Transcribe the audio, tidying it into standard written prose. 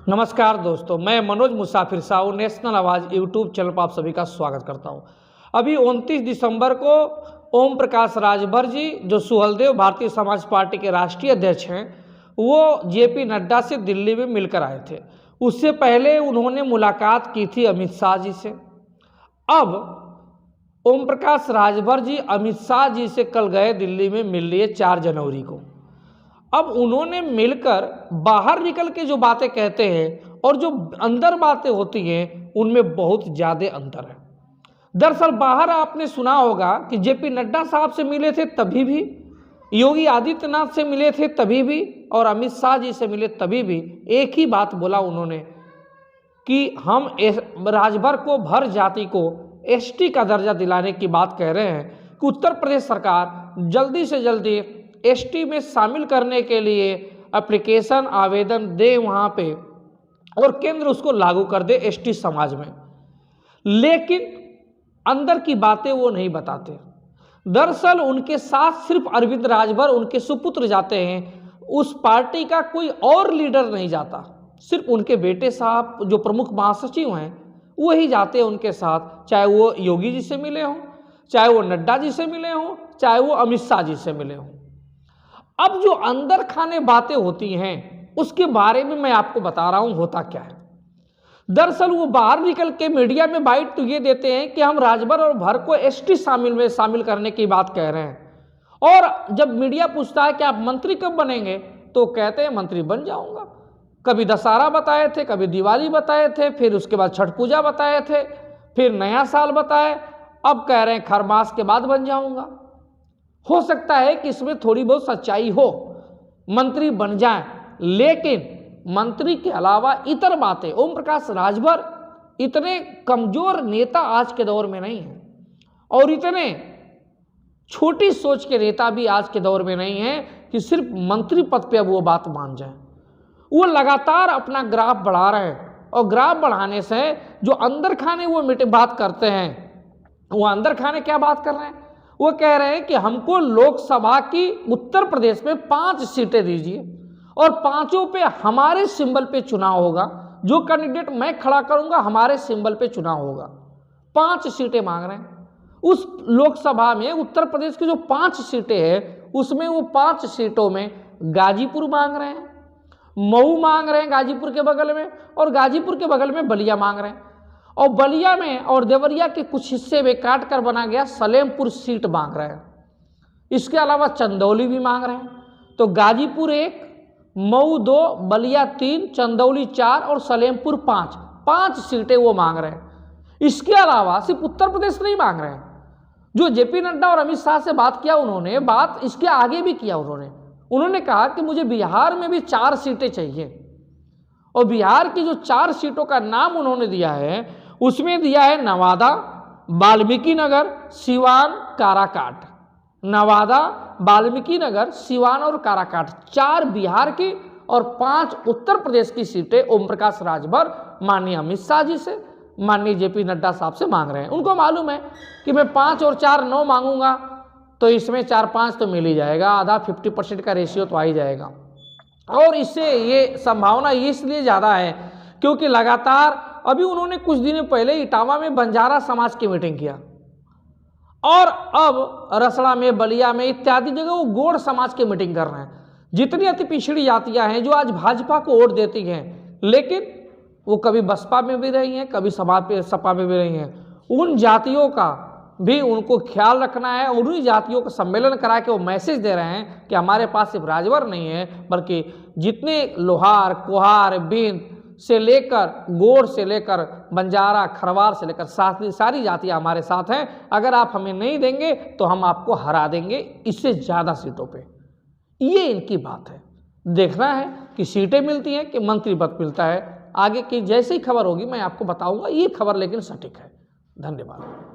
नमस्कार दोस्तों, मैं मनोज मुसाफिर साहू नेशनल आवाज़ यूट्यूब चैनल पर आप सभी का स्वागत करता हूं। अभी 29 दिसंबर को ओम प्रकाश राजभर जी, जो सुहलदेव भारतीय समाज पार्टी के राष्ट्रीय अध्यक्ष हैं, वो जेपी नड्डा से दिल्ली में मिलकर आए थे। उससे पहले उन्होंने मुलाकात की थी अमित शाह जी से। अब ओम प्रकाश राजभर जी अमित शाह जी से कल गए दिल्ली में मिल लिए 4 जनवरी को। अब उन्होंने मिलकर बाहर निकल के जो बातें कहते हैं और जो अंदर बातें होती हैं उनमें बहुत ज़्यादा अंतर है। दरअसल बाहर आपने सुना होगा कि जेपी नड्डा साहब से मिले थे तभी भी, योगी आदित्यनाथ से मिले थे तभी भी, और अमित शाह जी से मिले तभी भी एक ही बात बोला उन्होंने कि हम राजभर को, भर जाति को एसटी का दर्जा दिलाने की बात कह रहे हैं कि उत्तर प्रदेश सरकार जल्दी से जल्दी एसटी में शामिल करने के लिए एप्लीकेशन आवेदन दे वहाँ पे, और केंद्र उसको लागू कर दे एसटी समाज में। लेकिन अंदर की बातें वो नहीं बताते। दरअसल उनके साथ सिर्फ अरविंद राजभर, उनके सुपुत्र जाते हैं, उस पार्टी का कोई और लीडर नहीं जाता। सिर्फ उनके बेटे साहब जो प्रमुख महासचिव हैं वही जाते हैं उनके साथ, चाहे वो योगी जी से मिले हों, चाहे वो नड्डा जी से मिले हों, चाहे वो अमित शाह जी से मिले हों। अब जो अंदर खाने बातें होती हैं उसके बारे में मैं आपको बता रहा हूं होता क्या है। दरअसल वो बाहर निकल के मीडिया में बाइट तो ये देते हैं कि हम राजभर और भर को एसटी शामिल करने की बात कह रहे हैं, और जब मीडिया पूछता है कि आप मंत्री कब बनेंगे तो कहते हैं मंत्री बन जाऊंगा। कभी दशहरा बताए थे, कभी दिवाली बताए थे, फिर उसके बाद छठ पूजा बताए थे, फिर नया साल बताए, अब कह रहे हैं खरमास के बाद बन जाऊंगा। हो सकता है कि इसमें थोड़ी बहुत सच्चाई हो, मंत्री बन जाए, लेकिन मंत्री के अलावा इतर बातें, ओम प्रकाश राजभर इतने कमजोर नेता आज के दौर में नहीं है, और इतने छोटी सोच के नेता भी आज के दौर में नहीं है कि सिर्फ मंत्री पद पे अब वो बात मान जाए। वो लगातार अपना ग्राफ बढ़ा रहे हैं, और ग्राफ बढ़ाने से जो अंदर खाने वो बात करते हैं, वो अंदर खाने क्या बात कर रहे हैं, वो कह रहे हैं कि हमको लोकसभा की उत्तर प्रदेश में 5 सीटें दीजिए, और 5 पे हमारे सिंबल पे चुनाव होगा, जो कैंडिडेट मैं खड़ा करूंगा हमारे सिंबल पे चुनाव होगा। 5 सीटें मांग रहे हैं। उस लोकसभा में उत्तर प्रदेश की जो 5 सीटें हैं उसमें वो 5 सीटों में गाजीपुर मांग रहे हैं, मऊ मांग रहे हैं गाजीपुर के बगल में, और गाजीपुर के बगल में बलिया मांग रहे हैं, और बलिया में और देवरिया के कुछ हिस्से में काट कर बना गया सलेमपुर सीट मांग रहे हैं। इसके अलावा चंदौली भी मांग रहे हैं। तो गाजीपुर 1, मऊ 2, बलिया 3, चंदौली 4 और सलेमपुर 5 सीटें वो मांग रहे हैं। इसके अलावा सिर्फ उत्तर प्रदेश नहीं मांग रहे हैं। जो जेपी नड्डा और अमित शाह से बात किया उन्होंने, बात इसके आगे भी किया उन्होंने कहा कि मुझे बिहार में भी 4 सीटें चाहिए, और बिहार की जो 4 सीटों का नाम उन्होंने दिया है उसमें दिया है नवादा, वाल्मीकि नगर, सिवान, काराकाट। नवादा, वाल्मीकि नगर, सिवान और काराकाट 4 बिहार की और 5 उत्तर प्रदेश की सीटें ओम प्रकाश राजभर माननीय अमित शाह जी से, माननीय जेपी नड्डा साहब से मांग रहे हैं। उनको मालूम है कि मैं 5 और 4 9 मांगूंगा तो इसमें 4-5 तो मिल ही जाएगा, आधा 50% का रेशियो तो आ ही जाएगा। और इससे ये संभावना इसलिए ज़्यादा है क्योंकि लगातार अभी उन्होंने कुछ दिन पहले इटावा में बंजारा समाज की मीटिंग किया, और अब रसड़ा में, बलिया में इत्यादि जगह वो गोंड समाज की मीटिंग कर रहे हैं। जितनी अति पिछड़ी जातियां हैं जो आज भाजपा को वोट देती हैं, लेकिन वो कभी बसपा में भी रही हैं, कभी सपा में भी रही हैं, उन जातियों का भी उनको ख्याल रखना है। उन्हीं जातियों का सम्मेलन करा के वो मैसेज दे रहे हैं कि हमारे पास सिर्फ राजभर नहीं है, बल्कि जितने लोहार, कुहार, बिंद से लेकर, गोड़ से लेकर, बंजारा, खरवार से लेकर सारी जातियां हमारे साथ हैं। अगर आप हमें नहीं देंगे तो हम आपको हरा देंगे इससे ज़्यादा सीटों पे। ये इनकी बात है। देखना है कि सीटें मिलती हैं कि मंत्री पद मिलता है। आगे की जैसी खबर होगी मैं आपको बताऊंगा। ये खबर लेकिन सटीक है। धन्यवाद।